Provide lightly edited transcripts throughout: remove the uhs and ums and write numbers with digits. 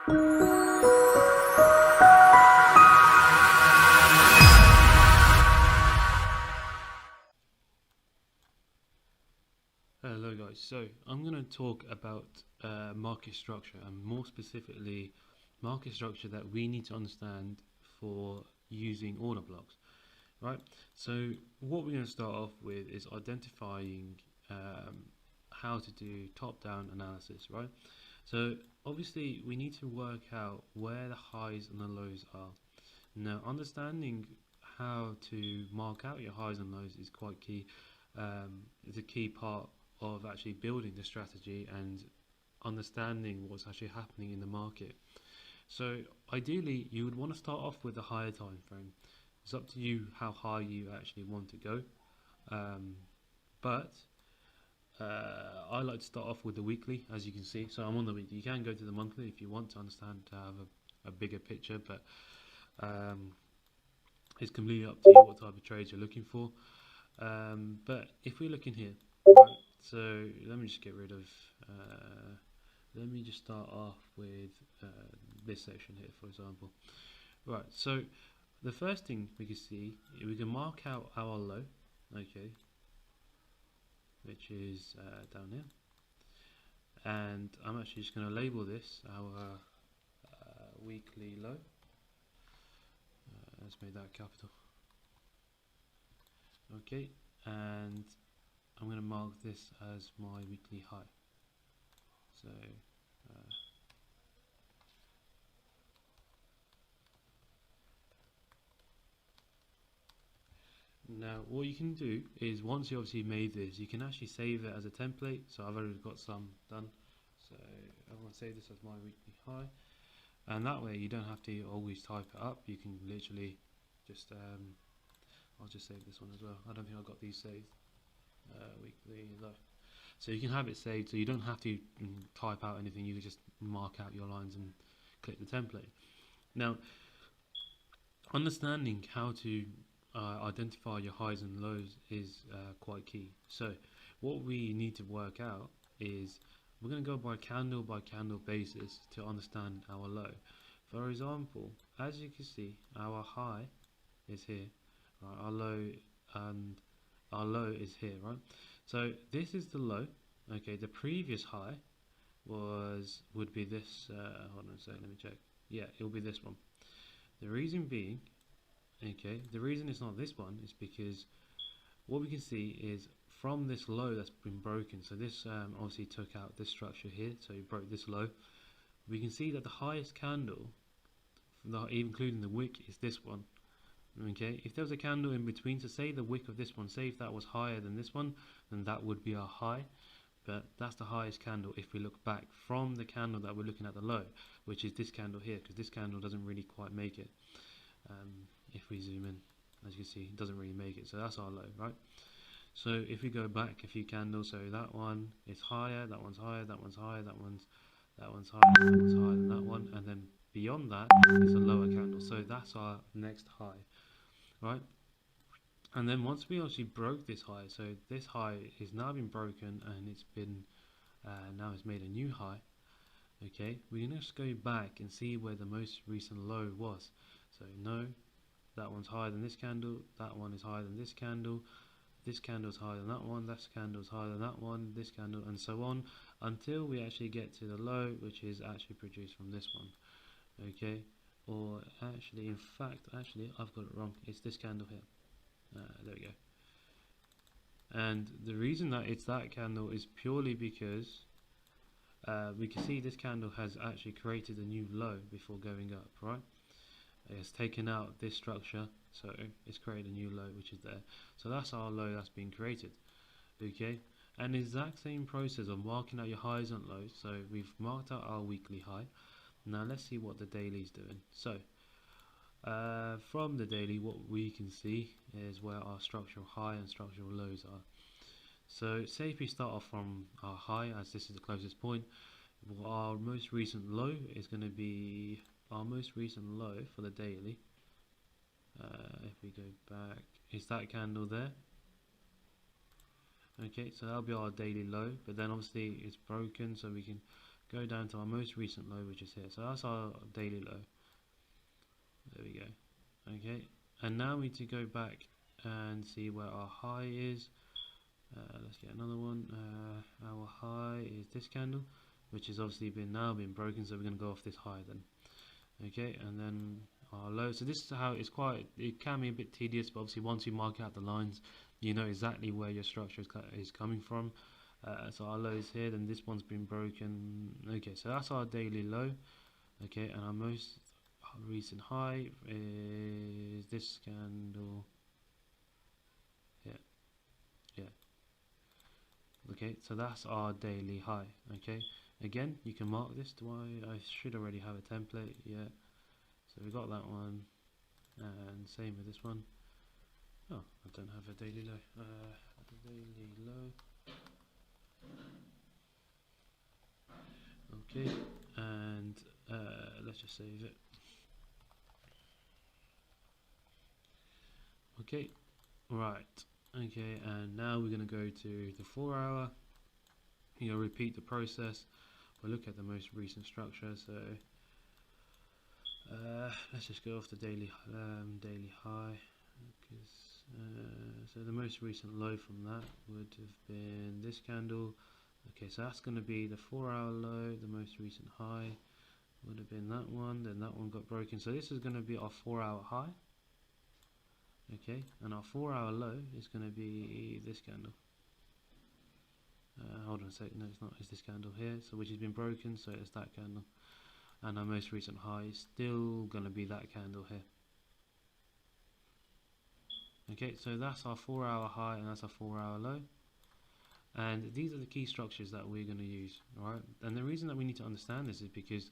Hello guys, so I'm going to talk about market structure, and more specifically market structure that we need to understand for using order blocks, right? So what we're going to start off with is identifying um, how to do top-down analysis, right? So obviously we need to work out where the highs and the lows are. Now understanding how to mark out your highs and lows is quite key. It's a key part of actually building the strategy and understanding what's actually happening in the market. So ideally, you would want to start off with a higher time frame. It's up to you how high you actually want to go, um, but I like to start off with the weekly, as you can see. So I'm on the weekly. You can go to the monthly if you want to understand to have a bigger picture, but um, it's completely up to you what type of trades you're looking for. But if we look in here, right, so let me just get rid of, let me just start off with uh, this section here, for example. Right, so the first thing we can see, we can mark out our low, okay, which is down here. And I'm actually just going to label this our weekly low. Let's make that capital. Okay, and I'm going to mark this as my weekly high. So now what you can do is once you obviously made this, you can actually save it as a template. So I've already got some done. So I'm going to save this as my weekly high, and that way you don't have to always type it up. You can literally just I'll just save this one as well. I don't think I've got these saved. Weekly low. So you can have it saved, so you don't have to type out anything. You can just mark out your lines and click the template. Now, understanding how to identify your highs and lows is quite key. So what we need to work out is we're going to go by candle basis to understand our low. For example, as you can see, our high is here, right? Our low is here, right? So this is the low. Okay, the previous high would be this. Hold on a second, let me check. Yeah, it will be this one. The reason being, okay, the reason it's not this one is because what we can see is from this low that's been broken. So this obviously took out this structure here, so you broke this low. We can see that the highest candle, including the wick, is this one. Okay, if there was a candle in between, so say the wick of this one, say if that was higher than this one, then that would be our high. But that's the highest candle if we look back from the candle that we're looking at the low, which is this candle here, because this candle doesn't really quite make it. If we zoom in, as you can see, it doesn't really make it. So that's our low, right? So if we go back a few candles, so that one is higher, that one's higher, that one's higher, that one's higher, that one's higher than that one, and then beyond that is a lower candle. So that's our next high, right? And then once we actually broke this high, so this high is now been broken and it's been now it's made a new high. Okay, we can just go back and see where the most recent low was. So no, that one's higher than this candle, that one is higher than this candle is higher than that one, this candle is higher than that one, this candle, and so on, until we actually get to the low, which is actually produced from this one. Okay, or actually, in fact, actually I've got it wrong, it's this candle here. There we go. And the reason that it's that candle is purely because we can see this candle has actually created a new low before going up, right? It's taken out this structure, so it's created a new low, which is there. So that's our low that's been created. Okay, and the exact same process of marking out your highs and lows. So we've marked out our weekly high. Now let's see what the daily is doing. So from the daily, what we can see is where our structural high and structural lows are. So say if we start off from our high, as this is the closest point, our most recent low is going to be our most recent low for the daily. If we go back, is that candle there? Okay, so that'll be our daily low, but then obviously it's broken, so we can go down to our most recent low, which is here. So that's our daily low. There we go. Okay, and now we need to go back and see where our high is. Let's get another one. Our high is this candle, which has obviously now been broken, so we're going to go off this high then. Okay, and then our low. So this is how it can be a bit tedious, but obviously once you mark out the lines, you know exactly where your structure is coming from. So our low is here, then this one's been broken. Okay, so that's our daily low. Okay, and our most recent high is this candle. Yeah. Okay, so that's our daily high. Okay, again, you can mark this. I should already have a template. Yeah, so we got that one, and same with this one. Oh, I don't have a daily low. Daily low. Okay, and let's just save it. Okay, right. Okay, and now we're going to go to the 4 hour. You'll repeat the process. We'll look at the most recent structure. So let's just go off the daily high. So the most recent low from that would have been this candle. Okay, so that's going to be the 4 hour low. The most recent high would have been that one. Then that one got broken. So this is going to be our 4 hour high. Okay, and our 4 hour low is going to be this candle. Hold on a second, no it's not, it's this candle here, so which has been broken, so it's that candle. And our most recent high is still going to be that candle here. Okay, so that's our 4 hour high and that's our 4 hour low. And these are the key structures that we're going to use, alright? And the reason that we need to understand this is because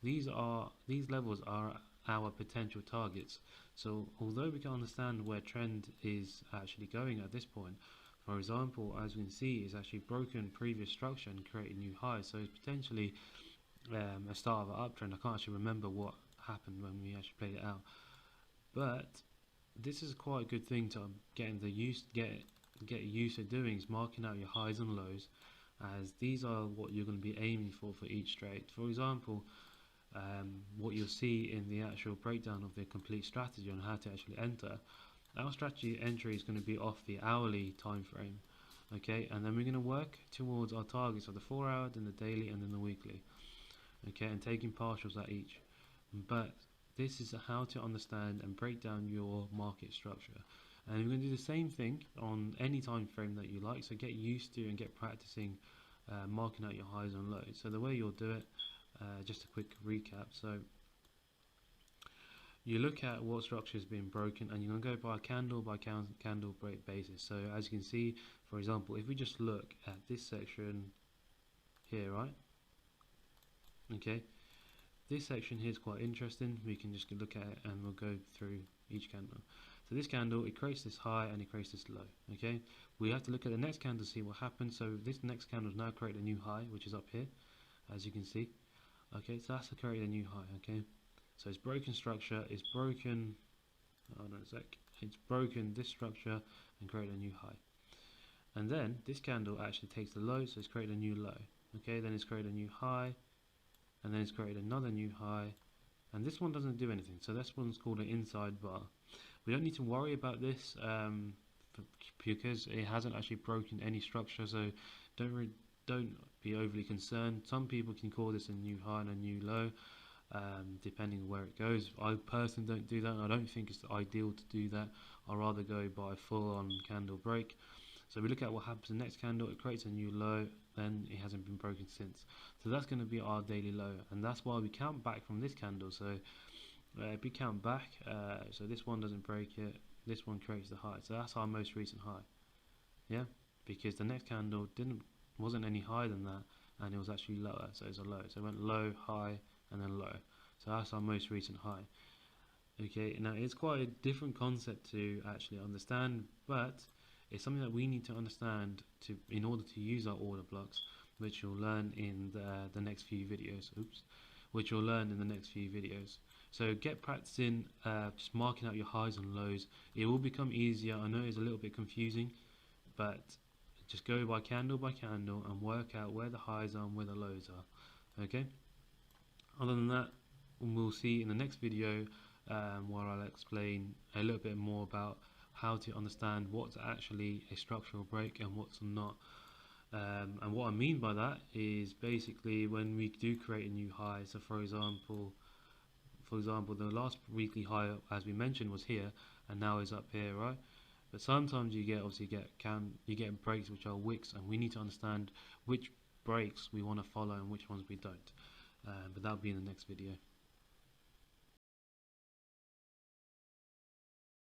these levels are our potential targets. So although we can understand where trend is actually going at this point, for example, as we can see, it's actually broken previous structure and created new highs. So it's potentially a start of an uptrend. I can't actually remember what happened when we actually played it out, but this is quite a good thing to get used to doing, is marking out your highs and lows, as these are what you're going to be aiming for each trade. For example, what you'll see in the actual breakdown of the complete strategy on how to actually enter, our strategy entry is going to be off the hourly time frame. Okay, and then we're going to work towards our targets of the 4 hour, then the daily, and then the weekly. Okay, and taking partials at each. But this is how to understand and break down your market structure. And we're going to do the same thing on any time frame that you like. So get used to and get practicing marking out your highs and lows. So the way you'll do it, just a quick recap. So you look at what structure has been broken, and you're going to go by candle break basis. So as you can see, for example, if we just look at this section here, right? Okay, this section here is quite interesting. We can just look at it and we'll go through each candle. So this candle, it creates this high and it creates this low. Okay, we have to look at the next candle to see what happens. So this next candle has now created a new high, which is up here, as you can see. Okay, so that's created a new high. Okay, so it's broken structure, it's broken, hold on a sec, it's broken this structure and created a new high. And then this candle actually takes the low, so it's created a new low. Okay, then it's created a new high, and then it's created another new high, and this one doesn't do anything, so this one's called an inside bar. We don't need to worry about this because it hasn't actually broken any structure, so don't be overly concerned. Some people can call this a new high and a new low, depending on where it goes. I personally don't do that, and I don't think it's ideal to do that. I'd rather go by full-on candle break. So we look at what happens in the next candle, it creates a new low, then it hasn't been broken since. So that's going to be our daily low, and that's why we count back from this candle. So if we count back, so this one doesn't break it, this one creates the high. So that's our most recent high. Yeah, because the next candle wasn't any higher than that, and it was actually lower, so it's a low. So it went low, high, and then low. So that's our most recent high. Okay, now it's quite a different concept to actually understand, but it's something that we need to understand in order to use our order blocks, which you'll learn in the next few videos. So get practicing, just marking out your highs and lows. It will become easier. I know it's a little bit confusing, but just go by candle and work out where the highs are and where the lows are. Okay. Other than that, we'll see in the next video where I'll explain a little bit more about how to understand what's actually a structural break and what's not. And what I mean by that is basically when we do create a new high. So for example, the last weekly high, as we mentioned, was here, and now is up here, right? But sometimes you get breaks which are wicks, and we need to understand which breaks we want to follow and which ones we don't. But that'll be in the next video.